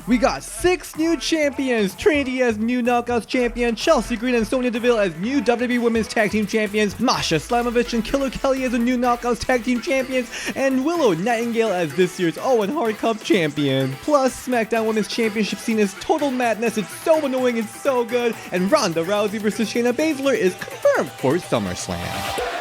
We got 6 new champions. Trinity as new Knockouts champion, Chelsea Green and Sonya Deville as new WWE Women's Tag Team champions, Masha, Slamovich, and Killer Kelly as the new Knockouts Tag Team champions, and Willow Nightingale as this year's Owen Hart Cup champion. Plus, SmackDown Women's Championship scene is total madness. It's so annoying, it's so good. And Ronda Rousey versus Shayna Baszler is confirmed for SummerSlam.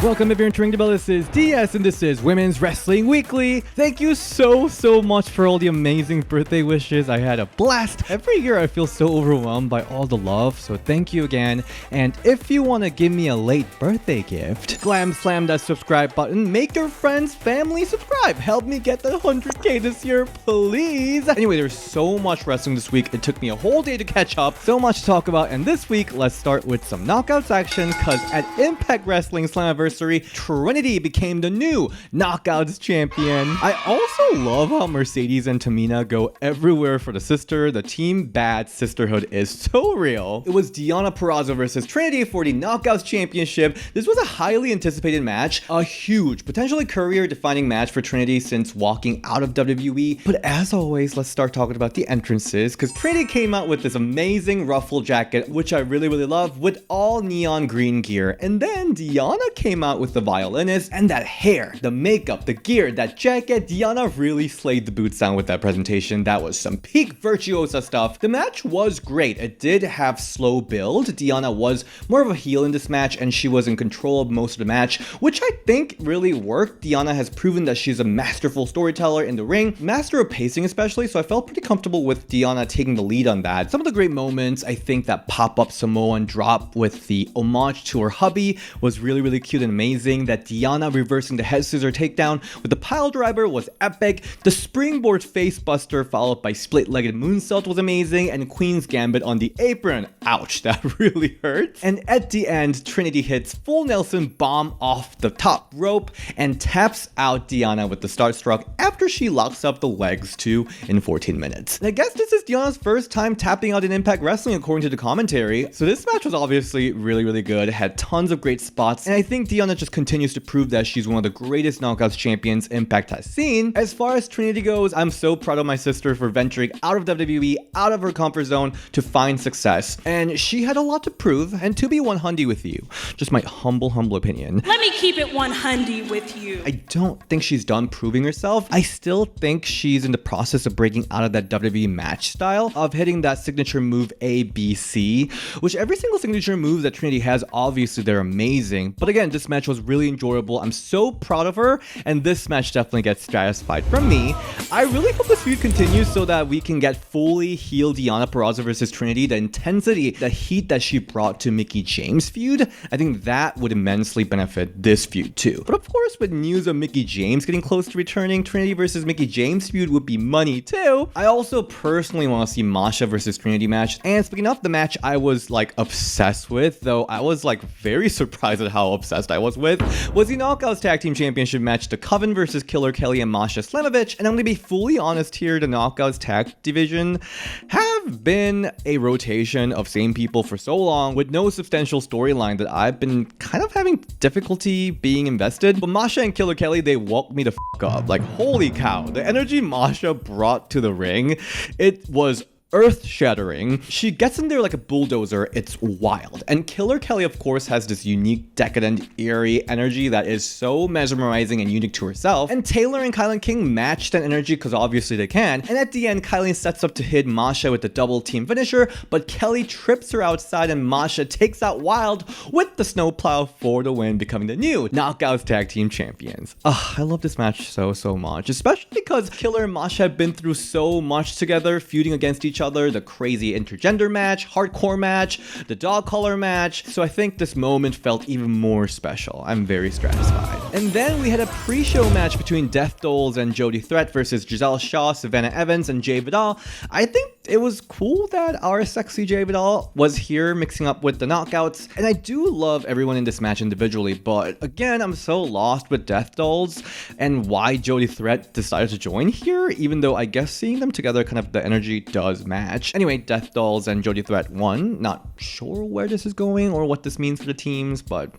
Welcome, if you're entering the bell, this is DS and this is Women's Wrestling Weekly. Thank you so much for all the amazing birthday wishes. I had a blast. Every year I feel so overwhelmed by all the love, so thank you again. And if you want to give me a late birthday gift, slam that subscribe button. Make your friends, family subscribe. Help me get the 100k this year, please. Anyway, there's so much wrestling this week. It took me a whole day to catch up. So much to talk about. And this week, let's start with some Knockouts action, because at Impact Wrestling Slammiversary, Trinity became the new Knockouts champion. I also love how Mercedes and Tamina go everywhere for the sister. The Team Bad sisterhood is so real. It was Deonna Purrazzo versus Trinity for the Knockouts championship. This was a highly anticipated match, a huge, potentially career-defining match for Trinity since walking out of WWE. But as always, let's start talking about the entrances, because Trinity came out with this amazing ruffle jacket, which I really love, with all neon green gear. And then Deonna came out with the violinist, and that hair, the makeup, the gear, that jacket. Deonna really slayed the boots down with that presentation. That was some peak virtuosa stuff. The match was great. It did have slow build. Deonna was more of a heel in this match, and she was in control of most of the match, which I think really worked. Deonna has proven that she's a masterful storyteller in the ring, master of pacing especially, so I felt pretty comfortable with Deonna taking the lead on that. Some of the great moments, I think that pop-up Samoan drop with the homage to her hubby was really cute and amazing. That Deonna reversing the head scissor takedown with the pile driver was epic. The springboard face buster followed by split-legged moonsault was amazing, and Queen's Gambit on the apron. Ouch, that really hurt. And at the end, Trinity hits full Nelson bomb off the top rope and taps out Deonna with the start struck after she locks up the legs too in 14 minutes. And I guess this is Deonna's first time tapping out in Impact Wrestling according to the commentary. So this match was obviously really good, had tons of great spots, and I think Deonna just continues to prove that she's one of the greatest Knockouts champions Impact has seen. As far as Trinity goes, I'm so proud of my sister for venturing out of WWE, out of her comfort zone to find success. And she had a lot to prove, and to be 100 with you, just my humble opinion. Let me keep it 100 with you. I don't think she's done proving herself. I still think she's in the process of breaking out of that WWE match style, of hitting that signature move A, B, C, which every single signature move that Trinity has, obviously they're amazing. But again, this match was really enjoyable. I'm so proud of her, and this match definitely gets satisfied from me. I really hope this feud continues so that we can get fully heel Deonna Purrazzo versus Trinity. The intensity, the heat that she brought to Mickie James' feud, I think that would immensely benefit this feud too. But of course, with news of Mickie James getting close to returning, Trinity versus Mickie James feud would be money too. I also personally want to see Masha versus Trinity match. And speaking of the match I was like obsessed with, though I was like very surprised at how obsessed I was with, was the Knockouts Tag Team Championship match, the Coven versus Killer Kelly and Masha Slamovich. And I'm gonna be fully honest here, the Knockouts Tag Division have been a rotation of same people for so long with no substantial storyline that I've been kind of having difficulty being invested. But Masha and Killer Kelly, they woke me the f up. Like, holy cow, the energy Masha brought to the ring, it was earth-shattering. She gets in there like a bulldozer. It's wild. And Killer Kelly, of course, has this unique, decadent, eerie energy that is so mesmerizing and unique to herself. And Taylor and Kylan King match that energy because obviously they can. And at the end, Kylan sets up to hit Masha with the double team finisher, but Kelly trips her outside and Masha takes out Wild with the snowplow for the win, becoming the new Knockouts Tag Team Champions. I love this match so much, especially because Killer and Masha have been through so much together, feuding against each other, the crazy intergender match, hardcore match, the dog collar match. So I think this moment felt even more special. I'm very satisfied. And then we had a pre-show match between Death Dolls and Jody Threat versus Giselle Shaw, Savannah Evans, and Jay Vidal. I think it was cool that our sexy Jay Vidal was here mixing up with the Knockouts. And I do love everyone in this match individually, but again, I'm so lost with Death Dolls and why Jody Threat decided to join here, even though I guess seeing them together, kind of the energy does match. Anyway, Death Dolls and Jody Threat won. Not sure where this is going or what this means for the teams, but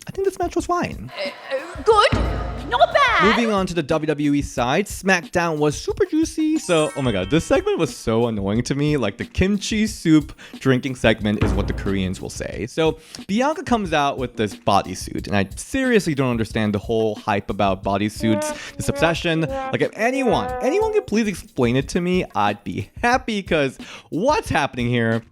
I think this match was fine. Good. Not bad. Moving on to the WWE side, SmackDown was super juicy. So, oh my god, this segment was so annoying to me. Like the kimchi soup drinking segment is what the Koreans will say. So, Bianca comes out with this bodysuit, and I seriously don't understand the whole hype about bodysuits, this obsession. Like if anyone could please explain it to me, I'd be happy, because what's happening here?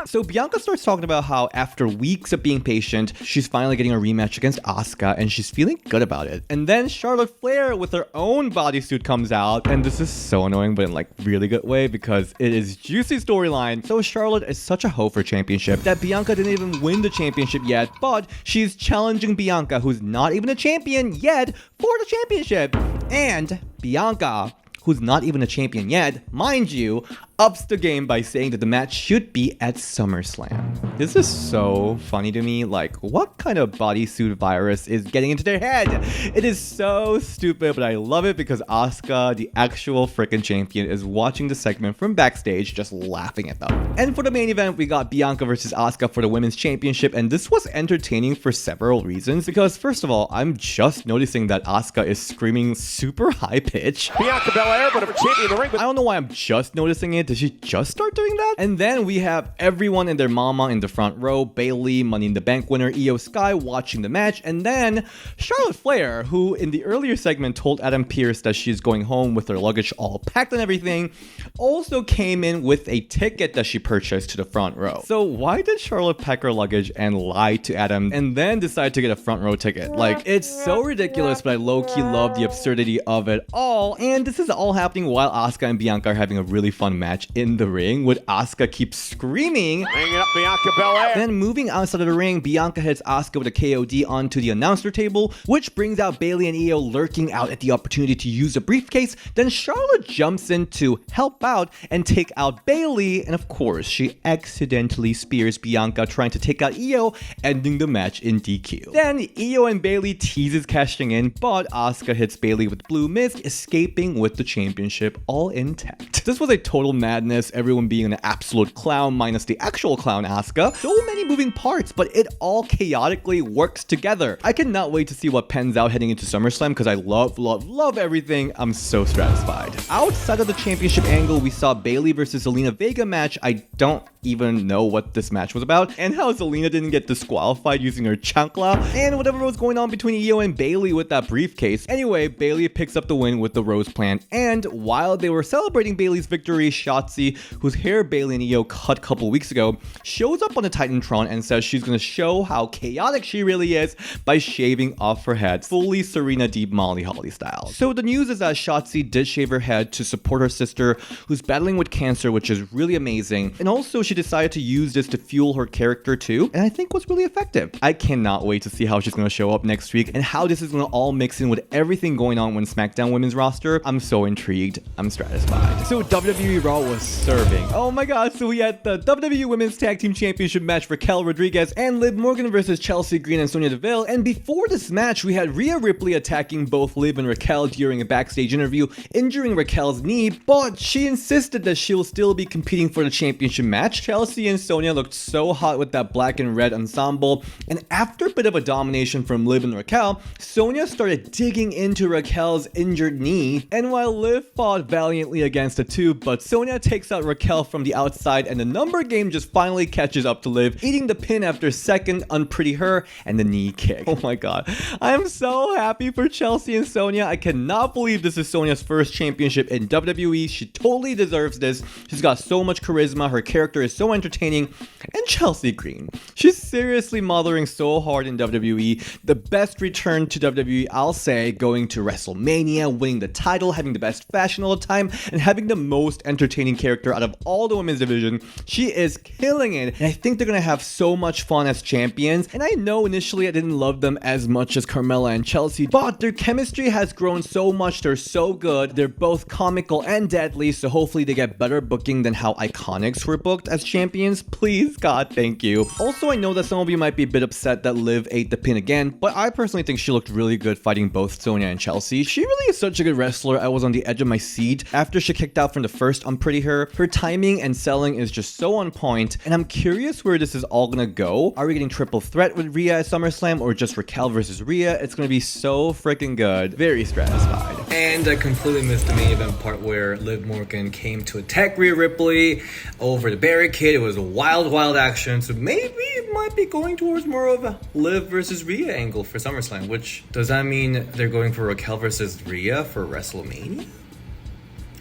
So Bianca starts talking about how after weeks of being patient, she's finally getting a rematch against Asuka, and she's feeling good about it. And then Charlotte Flair with her own bodysuit comes out, and this is so annoying, but in like really good way, because it is juicy storyline. So Charlotte is such a hoe for championship that Bianca didn't even win the championship yet, but she's challenging Bianca, who's not even a champion yet, for the championship. And Bianca, who's not even a champion yet, mind you, ups the game by saying that the match should be at SummerSlam. This is so funny to me. Like, what kind of bodysuit virus is getting into their head? It is so stupid, but I love it because Asuka, the actual freaking champion, is watching the segment from backstage, just laughing at them. And for the main event, we got Bianca versus Asuka for the Women's Championship, and this was entertaining for several reasons. Because first of all, I'm just noticing that Asuka is screaming super high pitch. Bianca Belair, but a champion in the ring. I don't know why I'm just noticing it. Did she just start doing that? And then we have everyone and their mama in the front row, Bayley, Money in the Bank winner Io Sky, watching the match, and then Charlotte Flair, who in the earlier segment told Adam Pearce that she's going home with her luggage all packed and everything, also came in with a ticket that she purchased to the front row. So why did Charlotte pack her luggage and lie to Adam and then decide to get a front row ticket? Like, it's so ridiculous, but I low-key love the absurdity of it all. And this is all happening while Asuka and Bianca are having a really fun match in the ring, with Asuka keep screaming. Bringing up Bianca Belair. Then moving outside of the ring, Bianca hits Asuka with a KOD onto the announcer table, which brings out Bayley and Io lurking out at the opportunity to use a briefcase. Then Charlotte jumps in to help out and take out Bayley, and of course, she accidentally spears Bianca trying to take out Io, ending the match in DQ. Then Io and Bayley teases cashing in, but Asuka hits Bayley with Blue Mist, escaping with the championship all intact. This was a total madness, everyone being an absolute clown minus the actual clown Asuka. So many moving parts, but it all chaotically works together. I cannot wait to see what pans out heading into SummerSlam, because I love everything. I'm so satisfied. Outside of the championship angle, we saw Bayley versus Zelina Vega match. I don't even know what this match was about, and how Zelina didn't get disqualified using her chancla, and whatever was going on between Io and Bayley with that briefcase. Anyway, Bayley picks up the win with the Rose Plant, and while they were celebrating Bayley's victory, Shotzi, whose hair Bayley and Io cut a couple weeks ago, shows up on the Titantron and says she's gonna show how chaotic she really is by shaving off her head, fully Serena Deeb Molly Holly style. So the news is that Shotzi did shave her head to support her sister, who's battling with cancer, which is really amazing, and also she decided to use this to fuel her character too, and I think was really effective. I cannot wait to see how she's gonna show up next week and how this is gonna all mix in with everything going on with SmackDown women's roster. I'm so intrigued. I'm satisfied. So WWE Raw was serving. Oh my god, so we had the WWE Women's Tag Team Championship match, Raquel Rodriguez and Liv Morgan versus Chelsea Green and Sonya Deville, and before this match, we had Rhea Ripley attacking both Liv and Raquel during a backstage interview, injuring Raquel's knee, but she insisted that she'll still be competing for the championship match. Chelsea and Sonya looked so hot with that black and red ensemble, and after a bit of a domination from Liv and Raquel, Sonya started digging into Raquel's injured knee, and while Liv fought valiantly against the two, but Sonya takes out Raquel from the outside, and the number game just finally catches up to Liv, eating the pin after second Unpretty Her and the knee kick. Oh my god, I am so happy for Chelsea and Sonya. I cannot believe this is Sonya's first championship in WWE. She totally deserves this. She's got so much charisma, her character is so entertaining, and Chelsea Green, she's seriously mothering so hard in WWE. The best return to WWE, I'll say, going to WrestleMania, winning the title, having the best fashion all the time, and having the most entertaining character out of all the women's division. She is killing it, and I think they're gonna have so much fun as champions. And I know initially I didn't love them as much as Carmella and Chelsea, but their chemistry has grown so much. They're so good. They're both comical and deadly, so hopefully they get better booking than how Iconics were booked as as champions? Please, God, thank you. Also, I know that some of you might be a bit upset that Liv ate the pin again, but I personally think she looked really good fighting both Sonya and Chelsea. She really is such a good wrestler. I was on the edge of my seat after she kicked out from the first Unpretty Her. Her timing and selling is just so on point, and I'm curious where this is all gonna go. Are we getting triple threat with Rhea at SummerSlam or just Raquel versus Rhea? It's gonna be so freaking good. Very satisfied. And I completely missed the main event part where Liv Morgan came to attack Rhea Ripley over the barricade. It was a wild action, so maybe it might be going towards more of a Liv versus Rhea angle for SummerSlam, which does that mean they're going for Raquel versus Rhea for WrestleMania?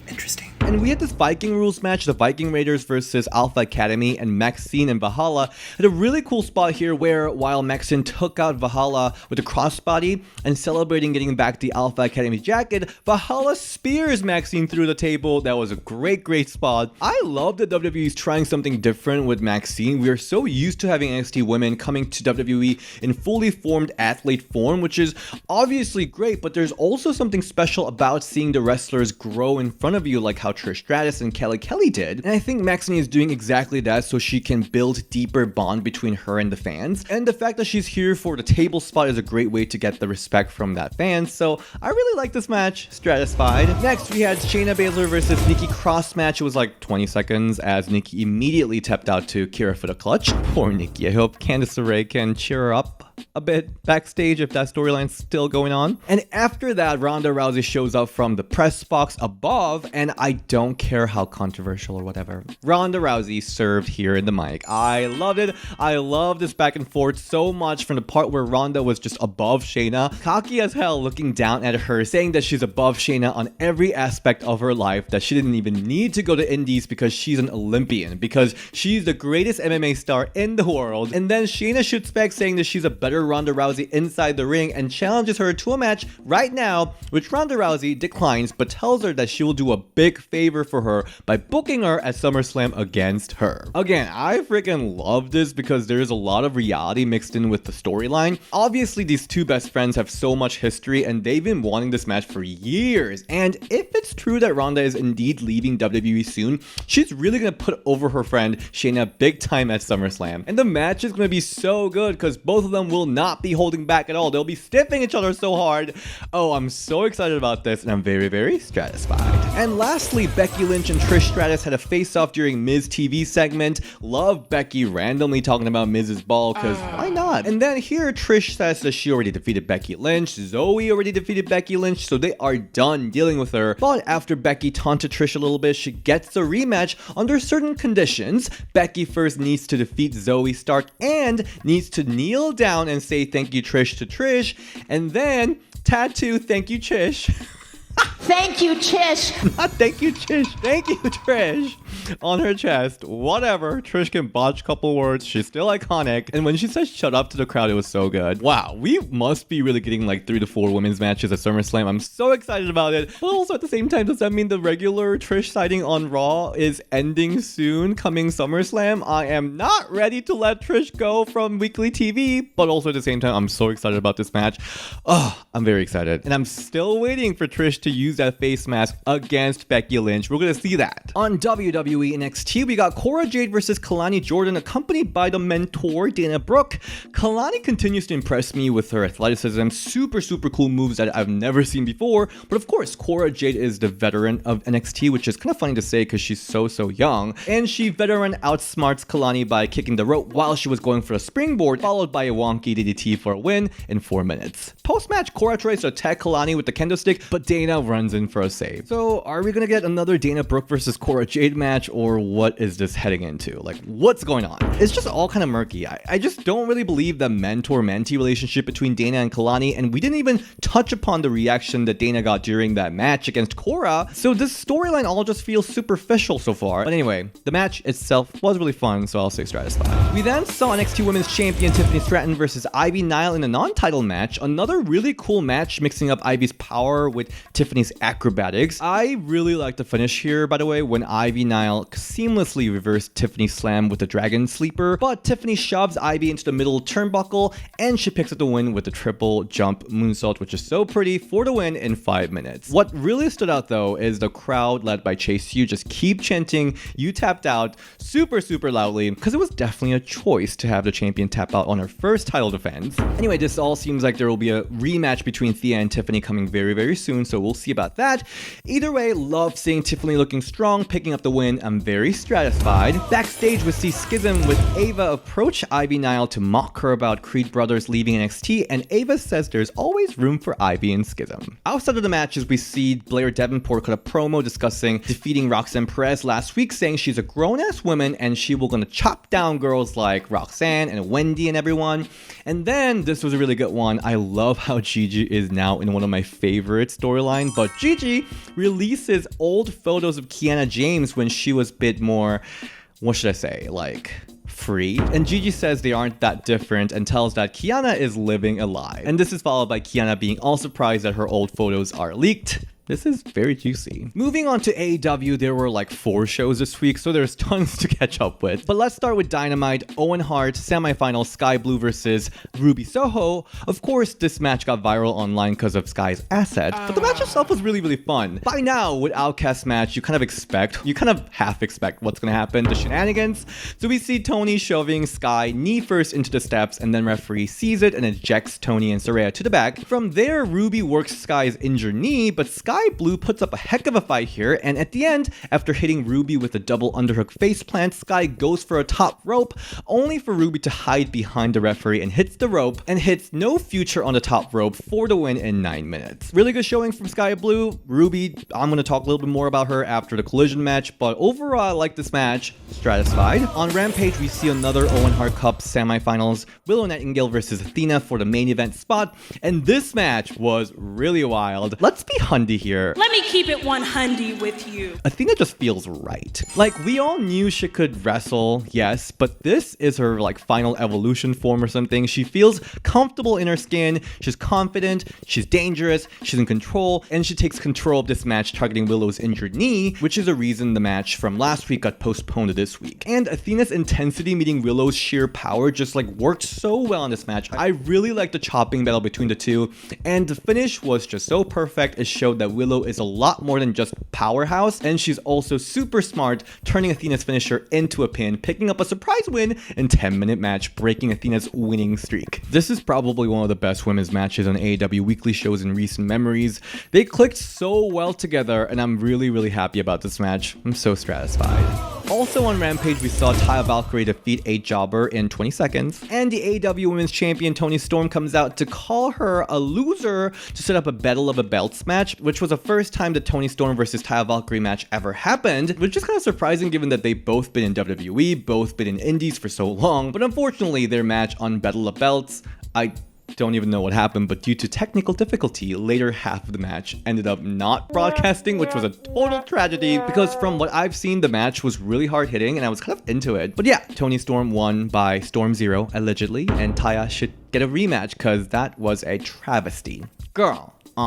Interesting. And we had this Viking rules match, the Viking Raiders versus Alpha Academy, and Maxine and Valhalla had a really cool spot here where while Maxine took out Valhalla with a crossbody and celebrating getting back the Alpha Academy jacket, Valhalla spears Maxine through the table. That was a great spot. I love that WWE is trying something different with Maxine. We are so used to having NXT women coming to WWE in fully formed athlete form, which is obviously great, but there's also something special about seeing the wrestlers grow in front of you, like how Trish Stratus and Kelly did. And I think Maxine is doing exactly that so she can build deeper bond between her and the fans. And the fact that she's here for the table spot is a great way to get the respect from that fan. So I really like this match. Stratisfied. Next, we had Shayna Baszler versus Nikki Cross match. It was like 20 seconds as Nikki immediately tapped out to Kira for the clutch. Poor Nikki. I hope Candice LeRae can cheer her up a bit backstage if that storyline's still going on. And after that, Ronda Rousey shows up from the press box above, and I don't care how controversial or whatever. Ronda Rousey served here in the mic. I loved it. I love this back and forth so much, from the part where Ronda was just above Shayna, cocky as hell, looking down at her, saying that she's above Shayna on every aspect of her life, that she didn't even need to go to Indies because she's an Olympian, because she's the greatest MMA star in the world. And then Shayna shoots back saying that she's a better Ronda Rousey inside the ring and challenges her to a match right now, which Ronda Rousey declines but tells her that she will do a big favor for her by booking her at SummerSlam against her. Again, I freaking love this because there is a lot of reality mixed in with the storyline. Obviously, these two best friends have so much history and they've been wanting this match for years. And if it's true that Ronda is indeed leaving WWE soon, she's really gonna put over her friend Shayna big time at SummerSlam. And the match is gonna be so good because both of them will not be holding back at all. They'll be stiffing each other so hard. Oh, I'm so excited about this, and I'm very satisfied. And lastly, Becky Lynch and Trish Stratus had a face-off during Miz TV segment. Love Becky randomly talking about Miz's ball, because why not? And then here, Trish says that she already defeated Becky Lynch. Zoe already defeated Becky Lynch, so they are done dealing with her. But after Becky taunted Trish a little bit, she gets a rematch under certain conditions. Becky first needs to defeat Zoe Stark and needs to kneel down and say thank you Trish to Trish, and then tattoo thank you Trish. Thank you, Trish. Thank you, Trish. Thank you, Trish. On her chest. Whatever. Trish can botch a couple words. She's still iconic. And when she says shut up to the crowd, it was so good. Wow. We must be really getting like 3 to 4 women's matches at SummerSlam. I'm so excited about it. But also at the same time, does that mean the regular Trish sighting on Raw is ending soon, coming SummerSlam? I am not ready to let Trish go from weekly TV. But also at the same time, I'm so excited about this match. Oh, I'm very excited. And I'm still waiting for Trish to use that face mask against Becky Lynch. We're gonna see that. On WWE NXT, we got Cora Jade versus Kalani Jordan, accompanied by the mentor Dana Brooke. Kalani continues to impress me with her athleticism, super cool moves that I've never seen before. But of course, Cora Jade is the veteran of NXT, which is kind of funny to say because she's so young. And she veteran outsmarts Kalani by kicking the rope while she was going for a springboard, followed by a wonky DDT for a win in 4 minutes. Post-match, Cora tries to attack Kalani with the kendo stick, but Dana runs in for a save. So are we gonna get another Dana Brooke versus Cora Jade match, or what is this heading into? Like, what's going on? It's just all kind of murky. I just don't really believe the mentor-mentee relationship between Dana and Kalani, and we didn't even touch upon the reaction that Dana got during that match against Cora, so this storyline all just feels superficial so far. But anyway, the match itself was really fun, so I'll say satisfied. We then saw NXT Women's Champion Tiffany Stratton versus Ivy Nile in a non-title match. Another really cool match mixing up Ivy's power with Tiffany's acrobatics. I really like the finish here, by the way, when Ivy Nile Nile seamlessly reversed Tiffany's slam with the Dragon Sleeper, but Tiffany shoves Ivy into the middle turnbuckle, and she picks up the win with the triple jump moonsault, which is so pretty, for the win in 5 minutes. What really stood out though is the crowd led by Chase U just keep chanting "You tapped out" super loudly, because it was definitely a choice to have the champion tap out on her first title defense. Anyway, this all seems like there will be a rematch between Thea and Tiffany coming very soon, so we'll see about that. Either way, love seeing Tiffany looking strong, picking up the win. I'm very satisfied. Backstage, we see Schism with Ava approach Ivy Nile to mock her about Creed Brothers leaving NXT, and Ava says there's always room for Ivy and Schism. Outside of the matches, we see Blair Davenport cut a promo discussing defeating Roxanne Perez last week, saying she's a grown-ass woman and she will gonna chop down girls like Roxanne and Wendy and everyone. And then, this was a really good one. I love how Gigi is now in one of my favorite storylines, but Gigi releases old photos of Kiana James when she was a bit more, what should I say, like, free. And Gigi says they aren't that different and tells that Kiana is living a lie. And this is followed by Kiana being all surprised that her old photos are leaked. This is very juicy. Moving on to AEW, there were like 4 shows this week, so there's tons to catch up with. But let's start with Dynamite. Owen Hart, semifinal, Sky Blue versus Ruby Soho. Of course, this match got viral online because of Sky's asset, but the match itself was really fun. By now, with Outcast match, you kind of half expect what's gonna happen, the shenanigans. So we see Tony shoving Sky knee first into the steps, and then referee sees it and ejects Tony and Saraya to the back. From there, Ruby works Sky's injured knee, but Sky Blue puts up a heck of a fight here, and at the end, after hitting Ruby with a double underhook faceplant, Sky goes for a top rope, only for Ruby to hide behind the referee and hits the rope, and hits No Future on the top rope for the win in 9 minutes. Really good showing from Sky Blue. Ruby, I'm going to talk a little bit more about her after the Collision match, but overall, I like this match. Satisfied. On Rampage, we see another Owen Hart Cup semifinals, Willow Nightingale versus Athena for the main event spot, and this match was really wild. Let's be hundy here. Let me keep it 100 with you. Athena just feels right. Like, we all knew she could wrestle, yes, but this is her like final evolution form or something. She feels comfortable in her skin, she's confident, she's dangerous, she's in control, and she takes control of this match targeting Willow's injured knee, which is a reason the match from last week got postponed to this week. And Athena's intensity meeting Willow's sheer power just like worked so well in this match. I really liked the chopping battle between the two, and the finish was just so perfect. It showed that Willow is a lot more than just powerhouse, and she's also super smart, turning Athena's finisher into a pin, picking up a surprise win in 10-minute match, breaking Athena's winning streak. This is probably one of the best women's matches on AEW weekly shows in recent memories. They clicked so well together, and I'm really happy about this match. I'm so satisfied. Also on Rampage, we saw Taya Valkyrie defeat a jobber in 20 seconds, and the AEW Women's Champion Toni Storm comes out to call her a loser to set up a Battle of the Belts match, which was the first time the Toni Storm versus Taya Valkyrie match ever happened, which is kind of surprising given that they've both been in WWE, both been in indies for so long, but unfortunately their match on Battle of Belts, I don't even know what happened, but due to technical difficulty, later half of the match ended up not broadcasting, which was a total tragedy because from what I've seen, the match was really hard hitting and I was kind of into it. But yeah, Toni Storm won by Storm Zero, allegedly, and Taya should get a rematch because that was a travesty. Girl. So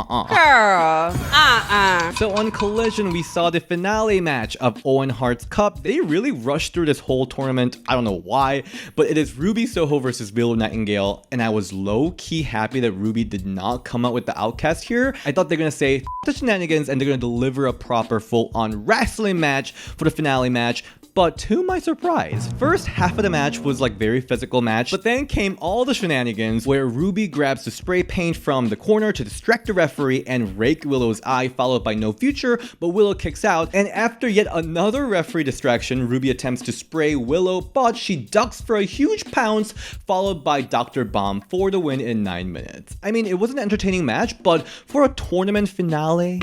on Collision, we saw the finale match of Owen Hart's Cup. They really rushed through this whole tournament. I don't know why, but it is Ruby Soho versus Willow Nightingale, and I was low-key happy that Ruby did not come out with the outcast here. I thought they're gonna say F the shenanigans and they're gonna deliver a proper full-on wrestling match for the finale match. But to my surprise, first half of the match was like very physical match, but then came all the shenanigans where Ruby grabs the spray paint from the corner to distract the referee and rake Willow's eye, followed by No Future, but Willow kicks out, and after yet another referee distraction, Ruby attempts to spray Willow, but she ducks for a huge pounce, followed by Dr. Bomb for the win in 9 minutes. I mean, it was an entertaining match, but for a tournament finale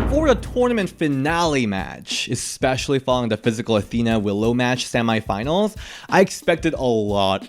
match, especially following the physical Athena-Willow match semifinals, I expected a lot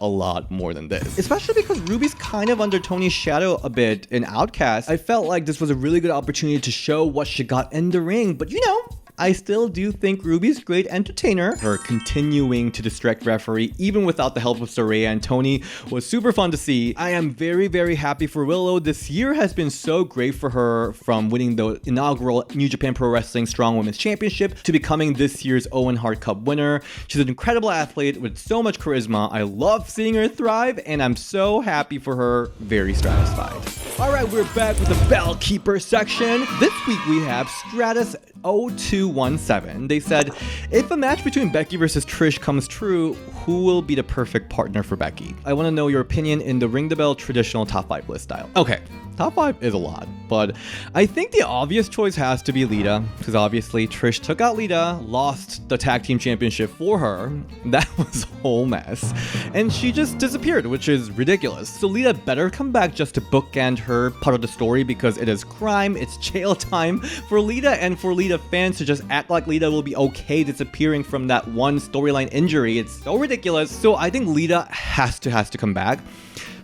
more than this. Especially because Ruby's kind of under Tony's shadow a bit in Outcast. I felt like this was a really good opportunity to show what she got in the ring, but you know, I still do think Ruby's a great entertainer. Her continuing to distract referee, even without the help of Saraya and Tony, was super fun to see. I am very, very happy for Willow. This year has been so great for her, from winning the inaugural New Japan Pro Wrestling Strong Women's Championship to becoming this year's Owen Hart Cup winner. She's an incredible athlete with so much charisma. I love seeing her thrive, and I'm so happy for her. Very satisfied. Alright, we're back with the Bell Keeper section. This week we have Stratus 0217. They said, if a match between Becky versus Trish comes true, who will be the perfect partner for Becky? I want to know your opinion in the Ring the Bell traditional top 5 list style. Okay, top 5 is a lot, but I think the obvious choice has to be Lita, because obviously Trish took out Lita, lost the tag team championship for her. That was a whole mess, and she just disappeared, which is ridiculous. So Lita better come back just to bookend her part of the story, because it is crime, it's jail time for Lita, and for Lita fans to just act like Lita will be okay disappearing from that one storyline injury. It's so ridiculous. So I think Lita has to come back.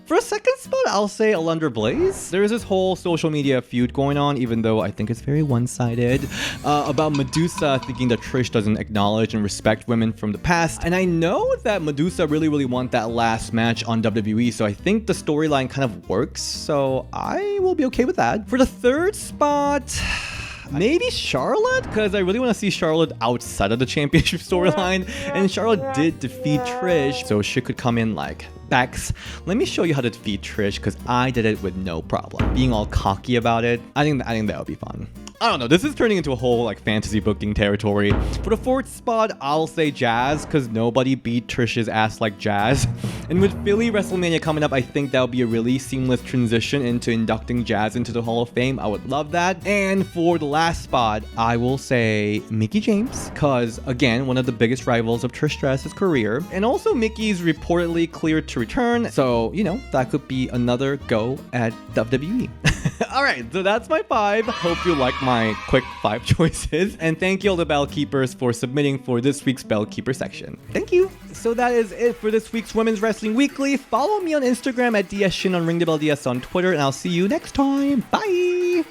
For a second spot, I'll say Alundra Blaze. There's this whole social media feud going on, even though I think it's very one-sided, about Medusa thinking that Trish doesn't acknowledge and respect women from the past. And I know that Medusa really want that last match on WWE, so I think the storyline kind of works, so I will be okay with that. For the third spot, maybe Charlotte, because I really want to see Charlotte outside of the championship storyline, and Charlotte did defeat Trish, so she could come in like, Bex, let me show you how to defeat Trish, because I did it with no problem. Being all cocky about it, I think that would be fun. I don't know, this is turning into a whole like fantasy booking territory. For the fourth spot, I'll say Jazz, because nobody beat Trish's ass like Jazz. And with Philly WrestleMania coming up, I think that'll be a really seamless transition into inducting Jazz into the Hall of Fame. I would love that. And for the last spot, I will say Mickie James, because again, one of the biggest rivals of Trish Stratus' career. And also Mickey's reportedly cleared to return, so you know, that could be another go at WWE. Alright, so that's my 5. Hope you like my quick 5 choices, and thank you all the Bell Keepers for submitting for this week's Bell Keeper section. Thank you. So that is it for this week's Women's Wrestling Weekly. Follow me on Instagram at DSShin, on Ring the Bell DS on Twitter, and I'll see you next time. Bye!